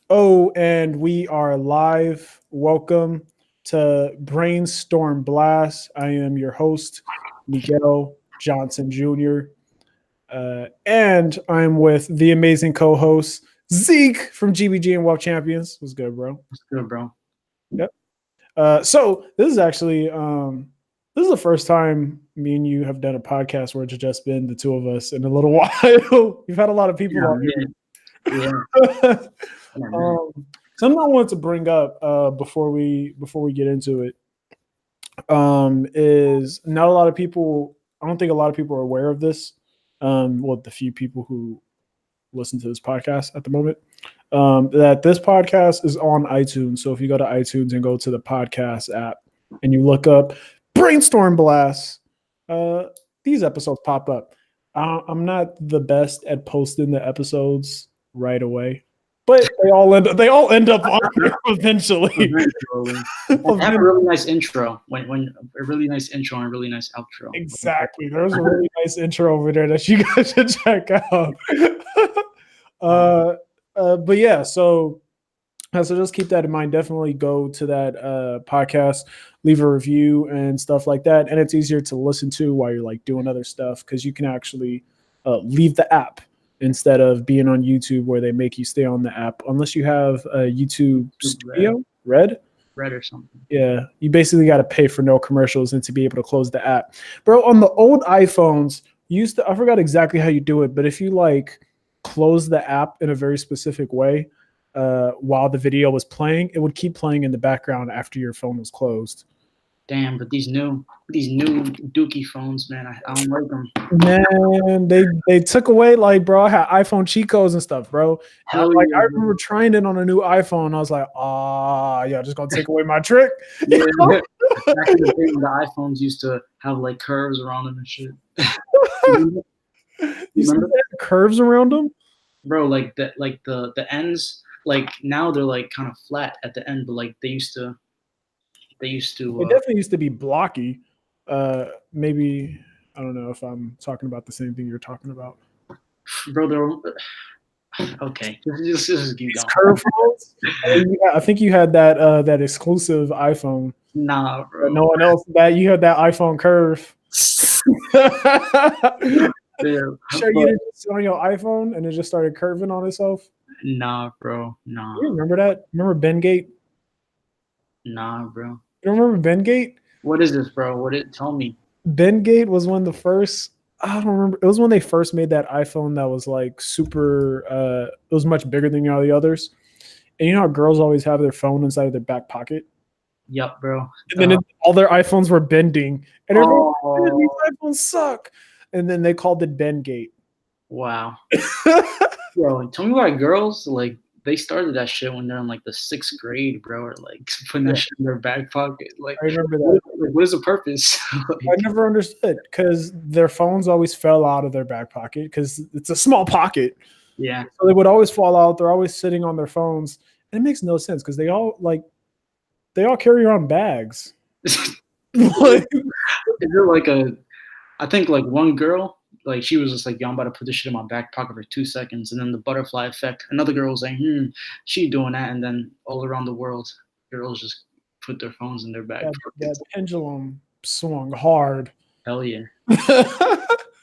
Oh, and we are live. Welcome to Brainstorm Blast. I am your host, Miguel Johnson Jr. And I'm with the amazing co-host, Zeke from GBG and World Champions. What's good, bro? What's good, bro? Yep. So this is actually this is the first time me and you have done a podcast where it's just been the two of us in a little while. We've had a lot of people on Yeah. something I wanted to bring up before we get into it is not a lot of people. I don't think a lot of people are aware of this. Well, the few people who listen to this podcast at the moment, that this podcast is on iTunes. So if you go to iTunes and go to the podcast app and you look up Brainstorm Blast, uh, these episodes pop up. I'm not the best at posting the episodes right away, but they all end up on there eventually. And have a really nice intro. When a really nice intro and a really nice outro. Exactly. There's a really nice intro over there that you guys should check out. But yeah, so just keep that in mind. Definitely go to that podcast, leave a review and stuff like that. And it's easier to listen to while you're like doing other stuff because you can actually leave the app instead of being on YouTube where they make you stay on the app unless you have a YouTube Studio Red or something. Yeah, you basically got to pay for no commercials and to be able to close the app. Bro, on the old iPhones, I forgot exactly how you do it, but if you like close the app in a very specific way while the video was playing, it would keep playing in the background after your phone was closed. Damn, but these new Dookie phones, man, I don't like them. Man, they took away bro. I had iPhone cheat codes and stuff, bro. And Hell yeah, I remember trying it on a new iPhone. I was like, y'all just gonna take away my trick. Yeah, back in the day when the iPhones used to have like curves around them and shit. You remember that curves around them, bro? Like the ends, like now they're like kind of flat at the end, but like they used to. It definitely used to be blocky. Maybe I don't know if I'm talking about the same thing you're talking about. Bro, they're okay. This is keep going. Curve phones? I think you had that that exclusive iPhone. Nah, bro. No one else you had that iPhone curve. Yeah, sure you didn't sit on your iPhone and it just started curving on itself? Nah, bro. Nah. You remember that? Remember Bengate? Nah, bro. You don't remember Bengate? What is this, bro? Tell me. Bengate was one of the first. I don't remember. It was when they first made that iPhone that was like super. It was much bigger than all the others. And you know how girls always have their phone inside of their back pocket? Yep, bro. And then all their iPhones were bending. And everyone like, these iPhones suck. And then they called it Bengate. Wow. Bro, tell me why girls, like, they started that shit when they're in, like, the 6th grade, bro, or, like, putting that shit in their back pocket. Like, I remember that. What is the purpose? I never understood because their phones always fell out of their back pocket because it's a small pocket. Yeah. So they would always fall out. They're always sitting on their phones. And it makes no sense because they all carry around bags. Is there like I think like one girl, like she was just like, yo, I'm about to put this shit in my back pocket for 2 seconds. And then the butterfly effect, another girl was like, she doing that. And then all around the world, girls just put their phones in their back pockets. That pendulum swung hard. Hell yeah.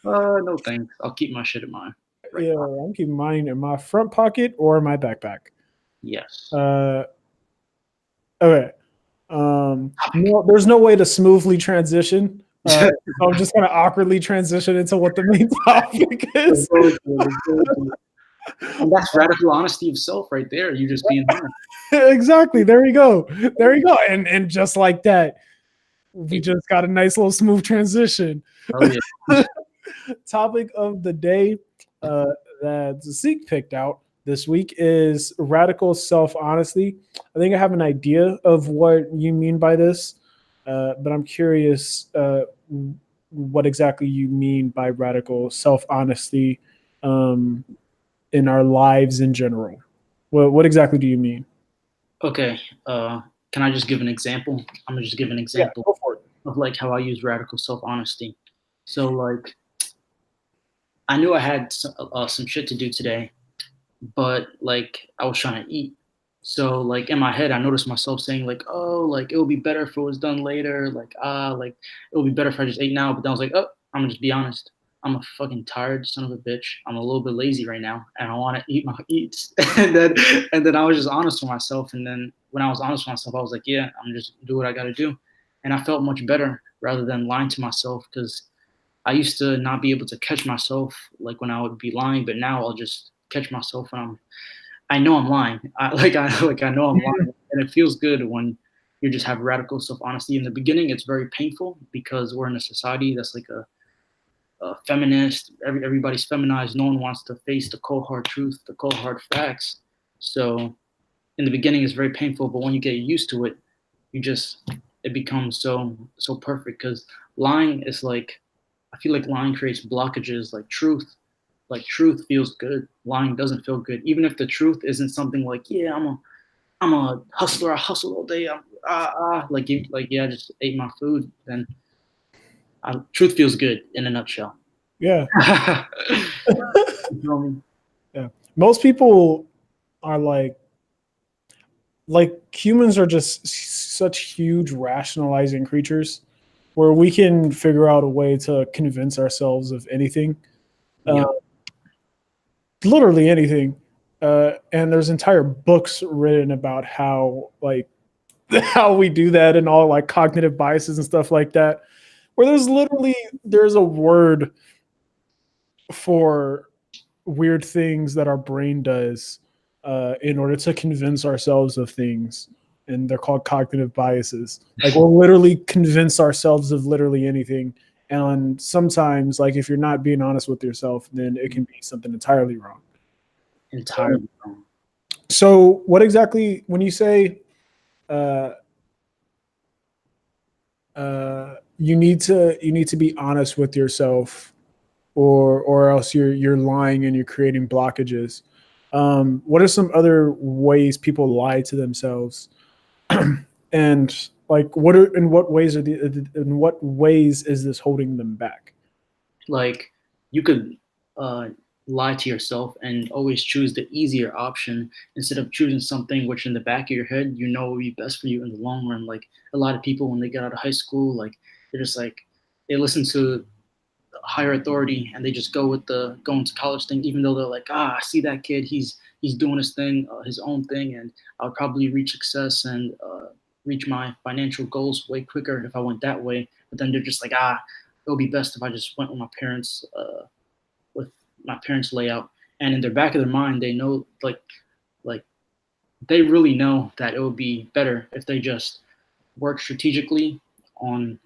No thanks. I'll keep my shit in mine. Yeah, I'm keeping mine in my front pocket or my backpack. Yes. Okay. No, there's no way to smoothly transition. So I'm just gonna awkwardly transition into what the main topic is. And that's radical honesty of self right there. You just being honest. Exactly. There you go. And just like that, we just got a nice little smooth transition. Oh, yeah. Topic of the day that Zeke picked out this week is radical self-honesty. I think I have an idea of what you mean by this, but I'm curious what exactly you mean by radical self-honesty in our lives in general. What exactly do you mean? Okay. Can I just give an example? I'm gonna just give an example of like how I use radical self-honesty. So like, I knew I had some shit to do today, but like I was trying to eat, So like in my head, I noticed myself saying like, oh, like it would be better if it was done later. Like it would be better if I just ate now. But then I was like, oh, I'm gonna just be honest. I'm a fucking tired son of a bitch. I'm a little bit lazy right now, and I want to eat my eats. And then I was just honest with myself. And then when I was honest with myself, I was like, yeah, I'm just do what I got to do. And I felt much better rather than lying to myself because I used to not be able to catch myself like when I would be lying, but now I'll just catch myself when I know I'm lying. I know I'm lying, and it feels good when you just have radical self honesty. In the beginning, it's very painful because we're in a society that's like a feminist. Everybody's feminized. No one wants to face the cold hard truth, the cold hard facts. So in the beginning, it's very painful, but when you get used to it, you just it becomes so perfect because lying is like I feel like lying creates blockages like truth feels good. Lying doesn't feel good. Even if the truth isn't something like, yeah, I'm a hustler, I hustle all day. I just ate my food. Then truth feels good in a nutshell. Yeah. You feel me? Yeah. Most people are like humans are just such huge rationalizing creatures where we can figure out a way to convince ourselves of anything, uh, Yep. literally anything. And there's entire books written about how like how we do that and all like cognitive biases and stuff like that. Where there's a word for weird things that our brain does in order to convince ourselves of things, and they're called cognitive biases. Like we'll literally convince ourselves of literally anything, and sometimes, like if you're not being honest with yourself, then it can be something entirely wrong. Entirely wrong. So, what exactly when you say uh, you need to be honest with yourself, or else you're lying and you're creating blockages. What are some other ways people lie to themselves? And like in what ways is this holding them back? Like you could uh, lie to yourself and always choose the easier option instead of choosing something which in the back of your head you know will be best for you in the long run. Like a lot of people when they get out of high school, like they're just like they listen to higher authority and they just go with the going to college thing, even though they're like, I see that kid, he's doing his thing, his own thing, and I'll probably reach success and reach my financial goals way quicker if I went that way. But then they're just like, it would be best if I just went with my parents' layout. And in their back of their mind, they know like they really know that it would be better if they just work strategically on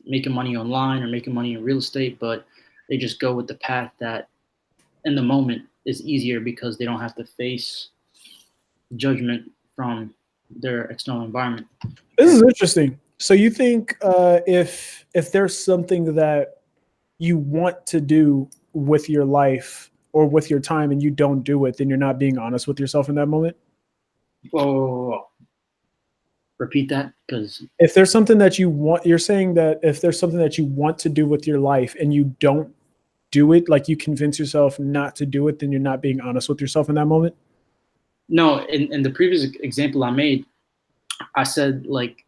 making money online or making money in real estate, but they just go with the path that in the moment is easier because they don't have to face judgment from their external environment. This is interesting. So you think if there's something that you want to do with your life or with your time and you don't do it, then you're not being honest with yourself in that moment? Oh, repeat that because If there's something that you want, you're saying that if there's something that you want to do with your life and you don't do it, like you convince yourself not to do it, then you're not being honest with yourself in that moment? no, in the previous example I made, I said like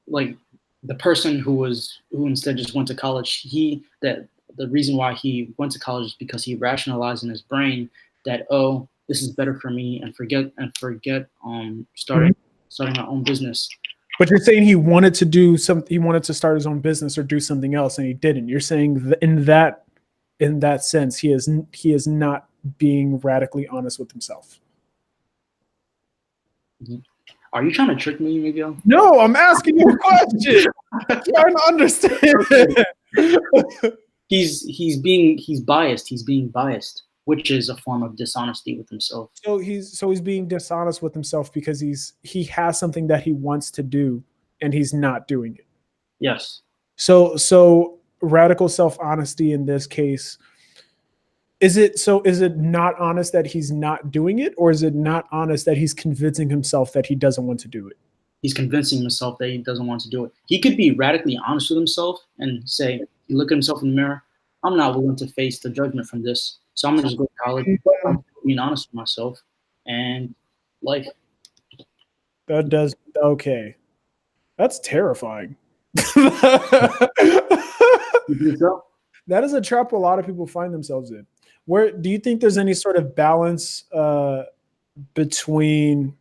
the person who instead just went to college, he that the reason why he went to college is because he rationalized in his brain that, oh, this is better for me, and forget Mhm. starting my own business. But you're saying he wanted to start his own business or do something else and he didn't. You're saying in that sense he is not being radically honest with himself. Are you trying to trick me, Miguel? No, I'm asking you a question. I'm trying to understand. He's biased. He's being biased, which is a form of dishonesty with himself. So he's being dishonest with himself because he has something that he wants to do and he's not doing it. Yes. So radical self-honesty in this case, is it not honest that he's not doing it, or is it not honest that he's convincing himself that he doesn't want to do it? He's convincing himself that he doesn't want to do it. He could be radically honest with himself and say, he look at himself in the mirror, I'm not willing to face the judgment from this. So I'm gonna just go to college. I'm being honest with myself. And life. That does okay. That's terrifying. You think so? That is a trap a lot of people find themselves in. Where do you think there's any sort of balance between?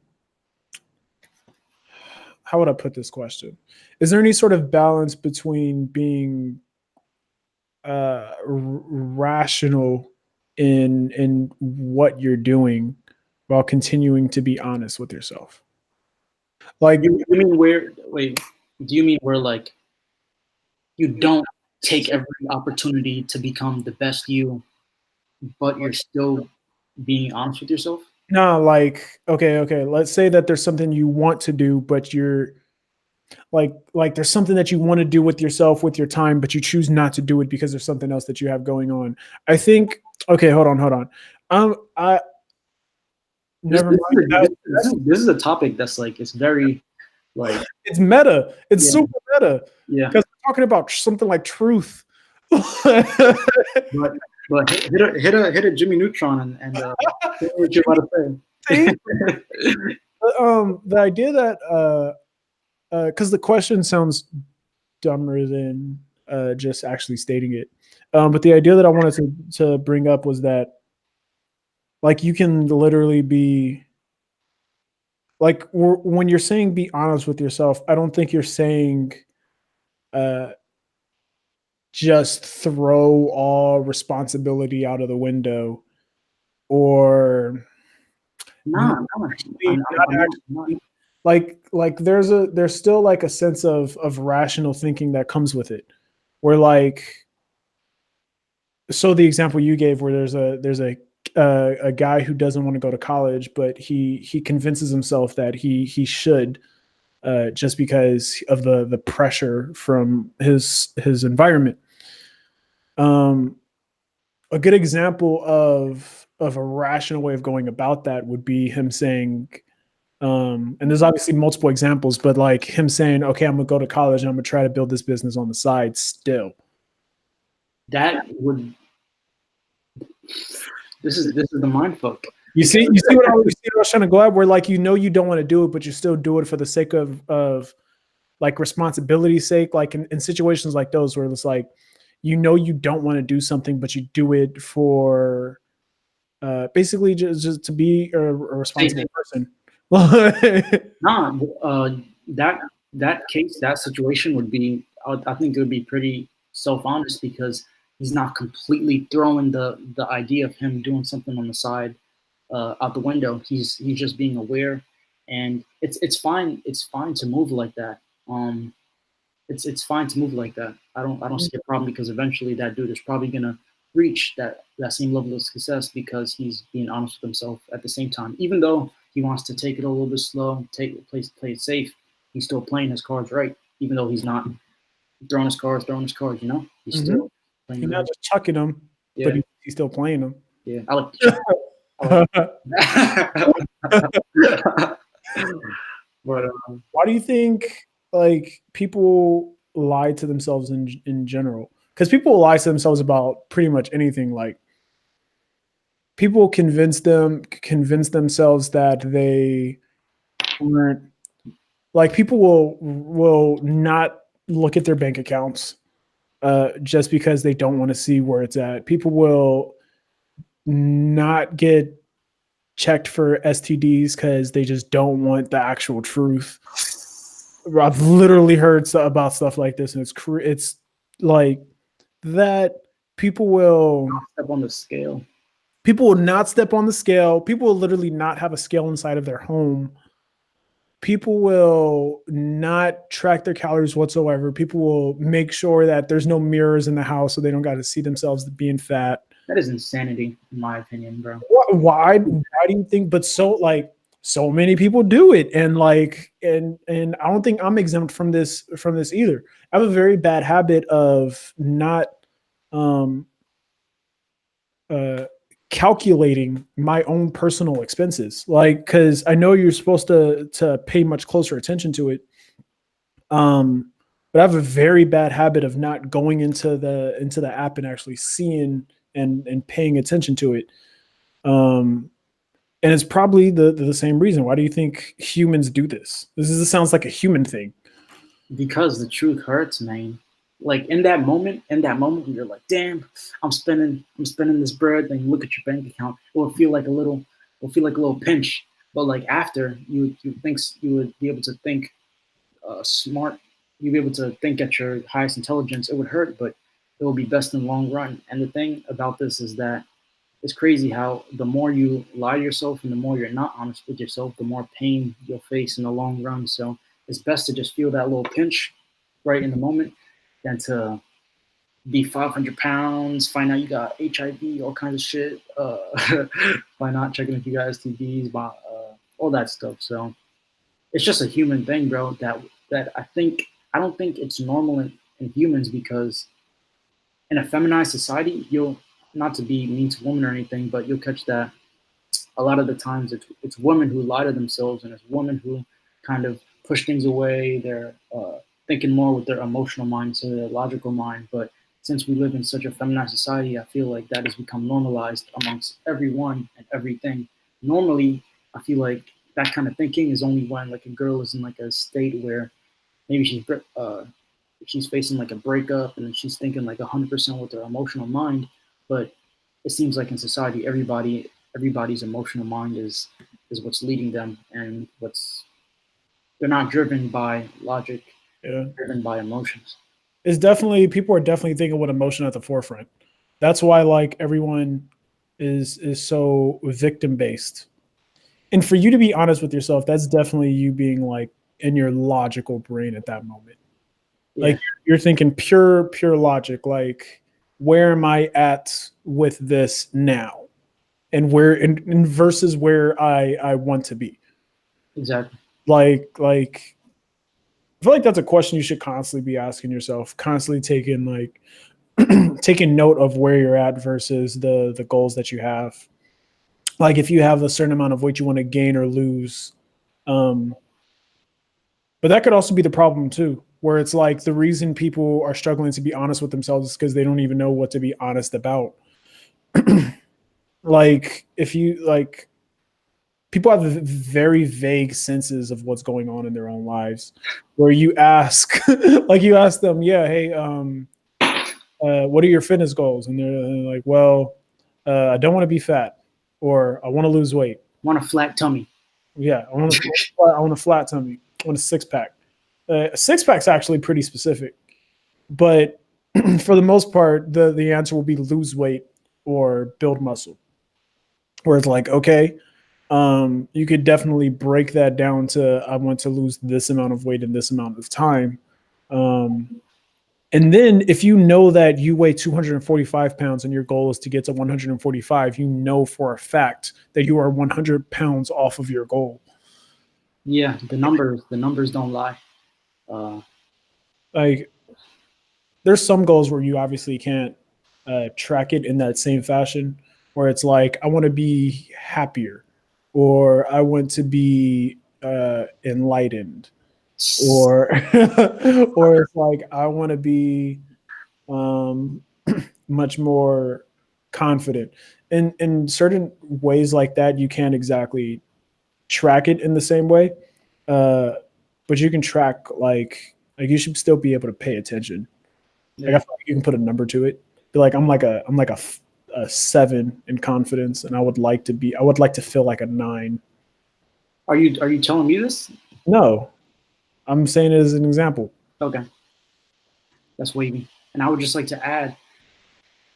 How would I put this question? Is there any sort of balance between being rational in what you're doing while continuing to be honest with yourself? Like, You mean where? Wait, do you mean where like you don't take every opportunity to become the best you, but you're still being honest with yourself? no, like, okay. Let's say that there's something you want to do, but you're like there's something that you want to do with yourself with your time, but you choose not to do it because there's something else that you have going on. I think. Okay, hold on. I This, never this, mind. is, a, this is a topic that's like it's very like It's meta. It's yeah super meta yeah. because we're talking about something like truth. But hit a Jimmy Neutron and say what you're about to say. The idea that because the question sounds dumber than just actually stating it. But the idea that I wanted to bring up was that like you can literally be like when you're saying be honest with yourself, I don't think you're saying uh, just throw all responsibility out of the window or Nah, not actually like there's still like a sense of rational thinking that comes with it where like so the example you gave where there's a guy who doesn't want to go to college but he convinces himself that he should just because of the pressure from his environment. um a good example of a rational way of going about that would be him saying and there's obviously multiple examples, but like him saying, okay, I'm gonna go to college and I'm gonna try to build this business on the side still. that would. This is the mind fuck. You see what I was trying to go at, where like you don't want to do it, but you still do it for the sake of like responsibility's sake. Like in situations like those where it's like you don't want to do something, but you do it for basically just to be a responsible person. Nah, that situation would be. I think it would be pretty self-honest because he's not completely throwing the idea of him doing something on the side out the window. He's just being aware, and it's fine. It's fine to move like that. It's fine to move like that. I don't see a problem because eventually that dude is probably gonna reach that same level of success because he's being honest with himself at the same time. Even though he wants to take it a little bit slow, play it safe, he's still playing his cards right. Even though he's not throwing his cards, you know, he's still playing. He's not just chucking them, but he's still playing them. Yeah, I like. But why do you think like people lie to themselves in general? Because people lie to themselves about pretty much anything. Like people convince themselves that they aren't like people will not look at their bank accounts just because they don't want to see where it's at. People will not get checked for STDs because they just don't want the actual truth. I've literally heard about stuff like this, and it's like that. People will step on the scale. People will not step on the scale. People will literally not have a scale inside of their home. People will not track their calories whatsoever. People will make sure that there's no mirrors in the house so they don't got to see themselves being fat. That is insanity, in my opinion, bro. Why do you think? But so many people do it, and like, and I don't think I'm exempt from this either. I have a very bad habit of not calculating my own personal expenses, like because I know you're supposed to pay much closer attention to it. But I have a very bad habit of not going into the app and actually seeing and paying attention to it. And it's probably the same reason. Why do you think humans do this? This sounds like a human thing. Because the truth hurts, man. Like in that moment when you're like, damn, I'm spending this bread, then you look at your bank account, it will feel like a little pinch. But like after you would be able to think smart, you'd be able to think at your highest intelligence. It would hurt, but it will be best in the long run. And the thing about this is that it's crazy how the more you lie to yourself and the more you're not honest with yourself, the more pain you'll face in the long run. So it's best to just feel that little pinch right in the moment than to be 500 pounds, find out you got HIV, all kinds of shit, by not checking if you got STDs, all that stuff. So it's just a human thing, bro. That I don't think it's normal in humans because in a feminized society, you'll not to be mean to women or anything, but you'll catch that a lot of the times it's women who lie to themselves and it's women who kind of push things away. They're thinking more with their emotional mind instead of their logical mind. But since we live in such a feminized society, I feel like that has become normalized amongst everyone and everything. Normally, I feel like that kind of thinking is only when like a girl is in like a state where maybe she's facing like a breakup and she's thinking like 100% with her emotional mind. But it seems like in society, everybody's emotional mind is what's leading them, and what's they're not driven by logic, Yeah. driven by emotions. It's definitely, people are definitely thinking with emotion at the forefront. That's why like everyone is so victim based. And for you to be honest with yourself, that's definitely you being like in your logical brain at that moment. Yeah, Like you're thinking pure logic, like where am I at with this now? And where in versus where I want to be. exactly. Like I feel like that's a question you should constantly be asking yourself, constantly taking like taking note of where you're at versus the goals that you have. Like if you have a certain amount of weight you want to gain or lose, um, but that could also be the problem too, where it's like the reason people are struggling to be honest with themselves is because they don't even know what to be honest about. Like if you like people have very vague senses of what's going on in their own lives, where you ask like you ask them, yeah, hey, what are your fitness goals? And they're like, well, I don't want to be fat, or I want to lose weight. Want a flat tummy? Yeah, I want a flat tummy. I want a six pack. A six pack's actually pretty specific, but for the most part, the answer will be lose weight or build muscle. Where it's like, okay, you could definitely break that down to I want to lose this amount of weight in this amount of time. Um, And then if you know that you weigh 245 pounds and your goal is to get to 145, you know for a fact that you are 100 pounds off of your goal. Yeah, the numbers don't lie. Uh, Like there's some goals where you obviously can't track it in that same fashion, where it's like, I want to be happier, or I want to be enlightened, or or it's like I want to be um, much more confident. In certain ways like that, you can't exactly track it in the same way, uh, but you can track like you should still be able to pay attention. Like I yeah. feel like you can put a number to it. Be like I'm like a 7 in confidence, and I would like to feel like a 9. Are you telling me this? No, I'm saying it as an example. Okay, that's wavy. And I would just like to add,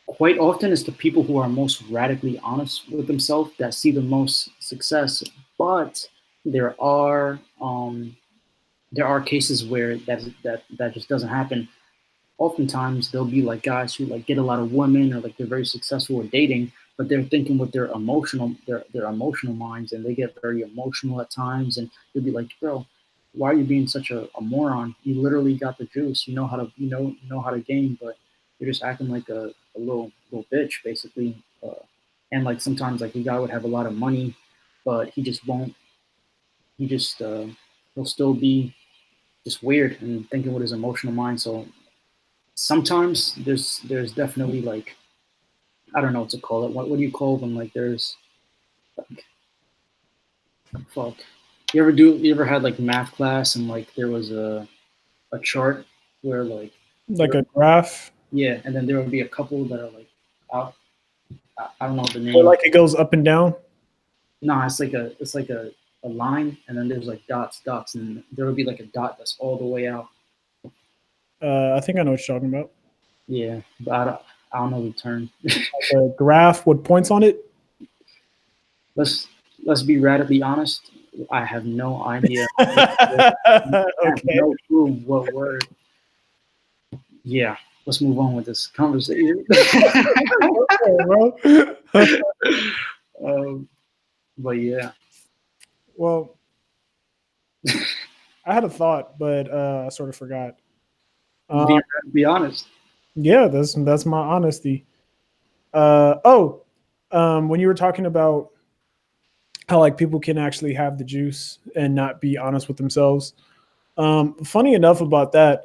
quite often it's the people who are most radically honest with themselves that see the most success. But there are um, there are cases where that just doesn't happen. Oftentimes there'll be like guys who like get a lot of women or like they're very successful at dating, but they're thinking with their emotional minds, and they get very emotional at times, and you'll be like, bro, why are you being such a moron? You literally got the juice. You know how to game, but you're just acting like a little bitch basically. And like sometimes like a guy would have a lot of money, but he just won't. He just he'll still be just weird and thinking with his emotional mind. So sometimes there's definitely like I don't know what to call it. What do you call them? Like there's like Fuck. You ever had like math class and like there was a chart where like Like there, a graph, yeah, and then there would be a couple that are like out. I don't know the or name. like it goes up and down. No, it's like a line, and then there's like dots, and there would be like a dot that's all the way out. I think I know what you're talking about. Yeah, but I don't know the term. Like a graph with points on it. let's let's be radically honest. I have no idea. I have Okay. no clue what word. Yeah, let's move on with this conversation. Okay, bro. um, but yeah, Well, I had a thought, but I sort of forgot. be Uh, be honest. yeah, that's my honesty. When you were talking about how like people can actually have the juice and not be honest with themselves. Funny enough about that,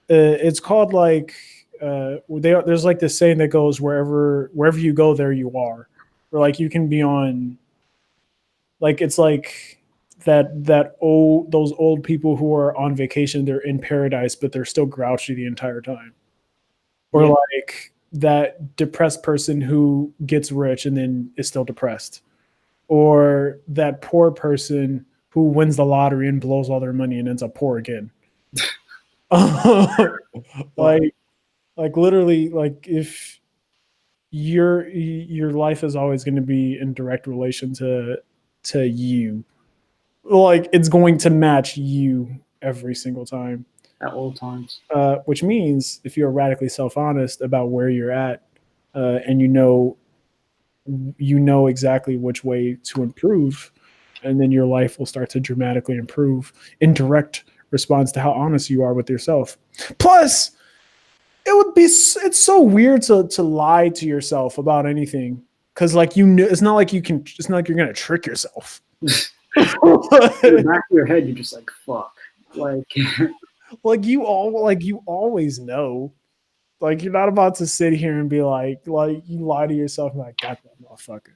it's called like there's like this saying that goes wherever you go, there you are, or like you can be on like it's like that old those old people who are on vacation, they're in paradise, but they're still grouchy the entire time, or Yeah, like that depressed person who gets rich and then is still depressed, or that poor person who wins the lottery and blows all their money and ends up poor again. but like literally, like if your life is always going to be in direct relation to you, like it's going to match you every single time, at all times. which means if you're radically self-honest about where you're at, and you know exactly which way to improve, and then your life will start to dramatically improve in direct response to how honest you are with yourself. Plus, it's so weird to lie to yourself about anything, because like it's not like it's not like you're gonna trick yourself. In the back of your head, you're just like, fuck. Like, Like you always know. Like you're not about to sit here and be like you lie to yourself and like, got that motherfucker.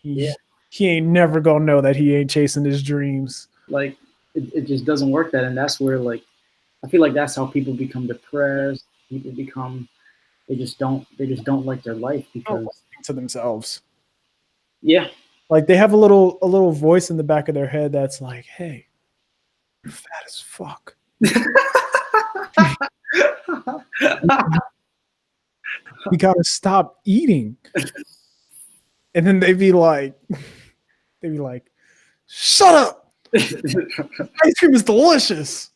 yeah, He ain't never gonna know that he ain't chasing his dreams. like it just doesn't work that. And that's where, like, I feel like that's how people become depressed. People become, they just don't like their life Don't because, listen to themselves. yeah. Like they have a little voice in the back of their head that's like, hey, you're fat as fuck. You gotta stop eating. And then they'd be like, shut up. Ice cream is delicious.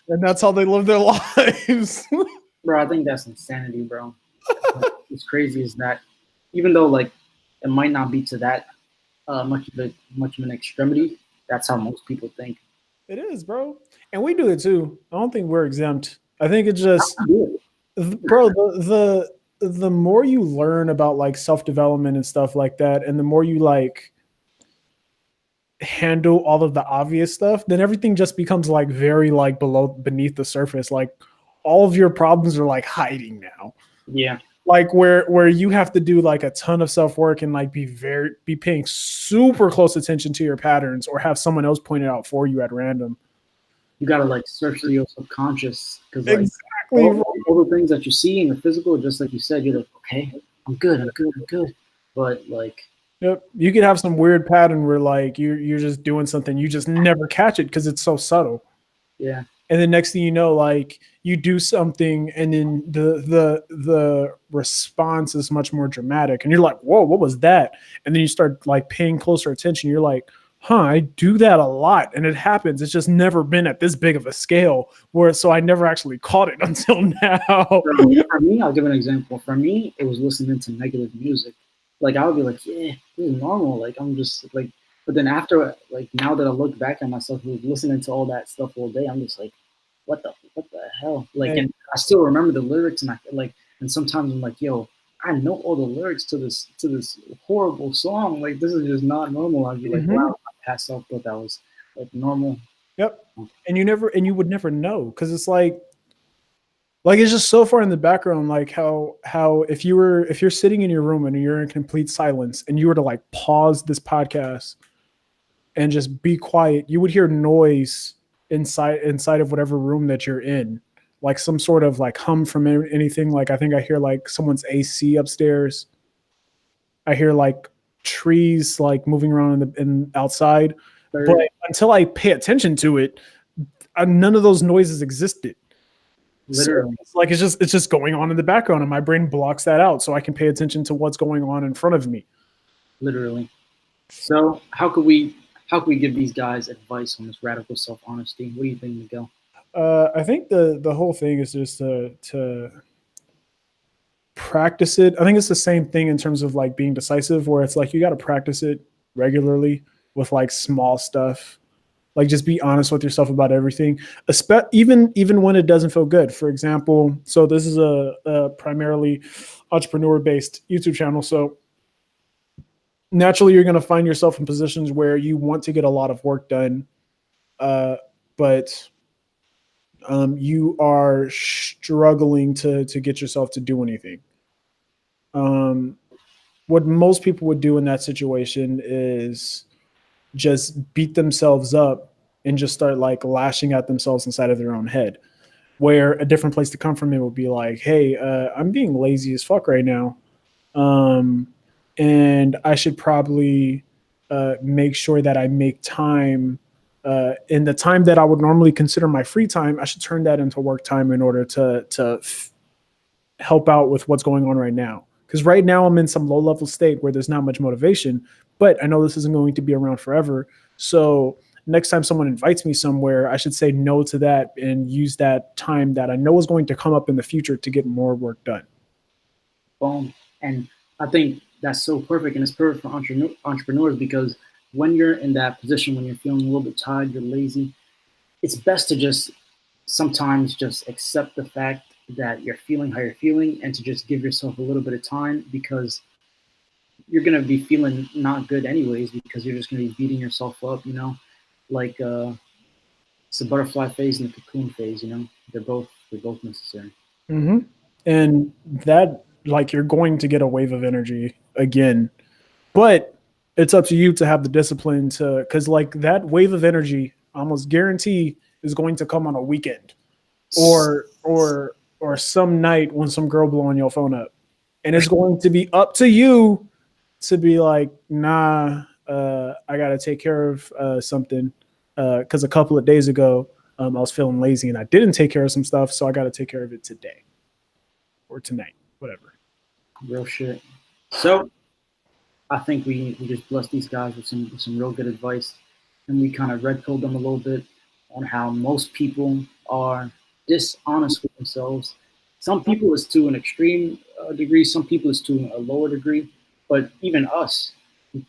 And that's how they live their lives. Bro, I think that's insanity, bro. What's crazy is that even though like it might not be to that much of an extremity, that's how most people think. It is, bro. And we do it too. I don't think we're exempt. I think it's just, bro, the more you learn about like self-development and stuff like that, and the more you like handle all of the obvious stuff, then everything just becomes like very like beneath the surface. Like all of your problems are like hiding now. Yeah, Like where you have to do like a ton of self-work and like be paying super close attention to your patterns, or have someone else point it out for you at random. you gotta like search through your subconscious because like Exactly. all the things that you see in the physical, just like you said, you're like, okay, I'm good. But like, Yep. You could have some weird pattern where like you're just doing something, you just never catch it because it's so subtle. yeah, And then next thing you know, like you do something and then the response is much more dramatic. And you're like, whoa, what was that? And then you start like paying closer attention. You're like, huh, I do that a lot. And it happens. It's just never been at this big of a scale so I never actually caught it until now. for me, I'll give an example. For me, it was listening to negative music. Like I would be like, yeah, this is normal. Like I'm just like, but then after, like now that I look back at myself, who was listening to all that stuff all day, I'm just like, what the hell? Like, and I still remember the lyrics, and I like, and sometimes I'm like, yo, I know all the lyrics to this horrible song. Like this is just not normal. I'd be like, wow, my past self thought that was like normal. Yep. And you would never know, because it's like it's just so far in the background. Like how if you're sitting in your room and you're in complete silence and you were to like pause this podcast and just be quiet, you would hear noise inside of whatever room that you're in, like some sort of like hum from anything. Like I think I hear like someone's AC upstairs. I hear like trees like moving around in outside. But until I pay attention to it, none of those noises existed. Literally. So it's like it's just going on in the background, and my brain blocks that out so I can pay attention to what's going on in front of me. Literally. So how could we give these guys advice on this radical self-honesty? What do you think, Miguel? I think the whole thing is just to practice it. I think it's the same thing in terms of like being decisive, where it's like you got to practice it regularly with like small stuff. Like just be honest with yourself about everything, even when it doesn't feel good. For example, so this is a primarily entrepreneur-based YouTube channel. So naturally, you're going to find yourself in positions where you want to get a lot of work done, but you are struggling to get yourself to do anything. What most people would do in that situation is just beat themselves up and just start like lashing at themselves inside of their own head. Where a different place to come from it would be like, hey, I'm being lazy as fuck right now. And I should probably make sure that I make time in the time that I would normally consider my free time. I should turn that into work time in order to help out with what's going on right now. Because right now I'm in some low level state where there's not much motivation, but I know this isn't going to be around forever. So next time someone invites me somewhere, I should say no to that and use that time that I know is going to come up in the future to get more work done. Boom. And I think that's so perfect, and it's perfect for entrepreneurs, because when you're in that position, when you're feeling a little bit tired, you're lazy, it's best to just sometimes just accept the fact that you're feeling how you're feeling, and to just give yourself a little bit of time, because you're going to be feeling not good anyways, because you're just going to be beating yourself up, like it's the butterfly phase and the cocoon phase, they're both necessary. Mm-hmm. And that, like, you're going to get a wave of energy again, but it's up to you to have the discipline to, because like that wave of energy almost guarantee is going to come on a weekend or some night when some girl blowing your phone up, and it's going to be up to you to be like, nah, I got to take care of something. Because a couple of days ago, I was feeling lazy and I didn't take care of some stuff. So I got to take care of it today or tonight, whatever. Real shit. So I think we just blessed these guys with some real good advice. And we kind of red pilled them a little bit on how most people are dishonest with themselves. Some people is to an extreme degree, some people is to a lower degree, but even us,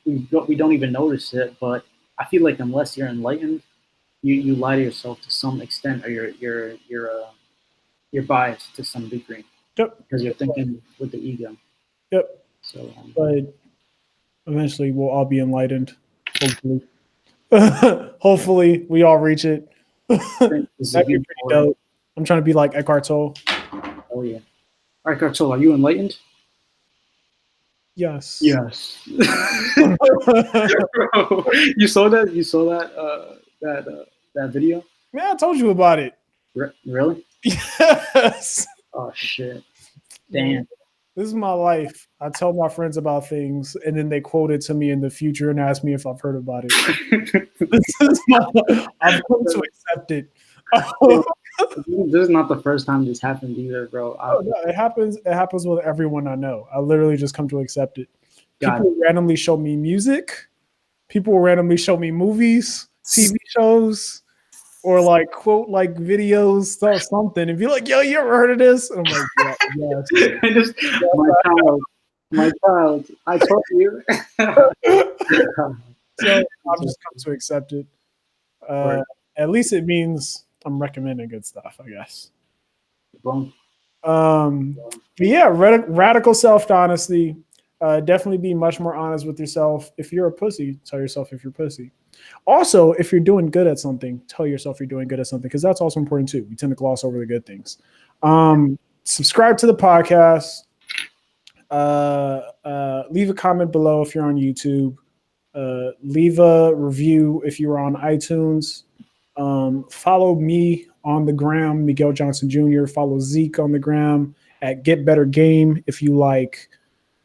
we don't even notice it. But I feel like unless you're enlightened, you lie to yourself to some extent, or you're biased to some degree. Yep. Because you're thinking with the ego. Yep. So, but eventually we'll all be enlightened. Hopefully, hopefully we all reach it. That'd be pretty dope. I'm trying to be like Eckhart Tolle. Oh yeah. Eckhart Tolle, are you enlightened? Yes. Yes. Bro, you saw that? You saw that video? Yeah, I told you about it. Really? Yes. Oh shit. Damn. This is my life. I tell my friends about things, and then they quote it to me in the future and ask me if I've heard about it. I've come to accept it. This is not the first time this happened either, bro. No, it happens. It happens with everyone I know. I literally just come to accept it. People randomly show me music. People will randomly show me movies, TV shows, or like quote like videos, something, and be like, "Yo, you ever heard of this?" And I'm like, "Yeah, yes." My child, I told you. So I've just come to accept it. At least it means I'm recommending good stuff, I guess. But yeah, radical self-honesty. Definitely be much more honest with yourself. If you're a pussy, tell yourself if you're a pussy. Also, if you're doing good at something, tell yourself you're doing good at something, because that's also important too. We tend to gloss over the good things. Subscribe to the podcast. Leave a comment below if you're on YouTube. Leave a review if you are on iTunes. Follow me on the gram, Miguel Johnson Jr. Follow Zeke on the gram at Get Better Game if you like.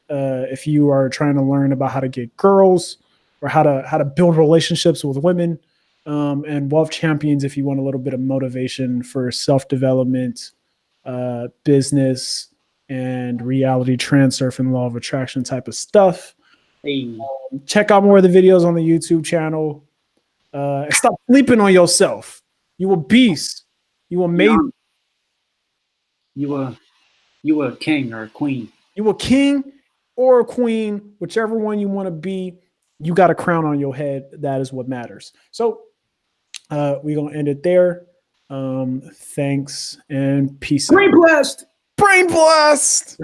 If you are trying to learn about how to get girls or how to build relationships with women, and Wealth Champions if you want a little bit of motivation for self-development, business, and reality transfer and law of attraction type of stuff. Hey. Check out more of the videos on the YouTube channel. And stop sleeping on yourself. You a beast. You amazing. You a king or a queen. You a king or a queen, whichever one you want to be. You got a crown on your head. That is what matters. So we're gonna end it there. Thanks and peace. Brain blast. Brain blast.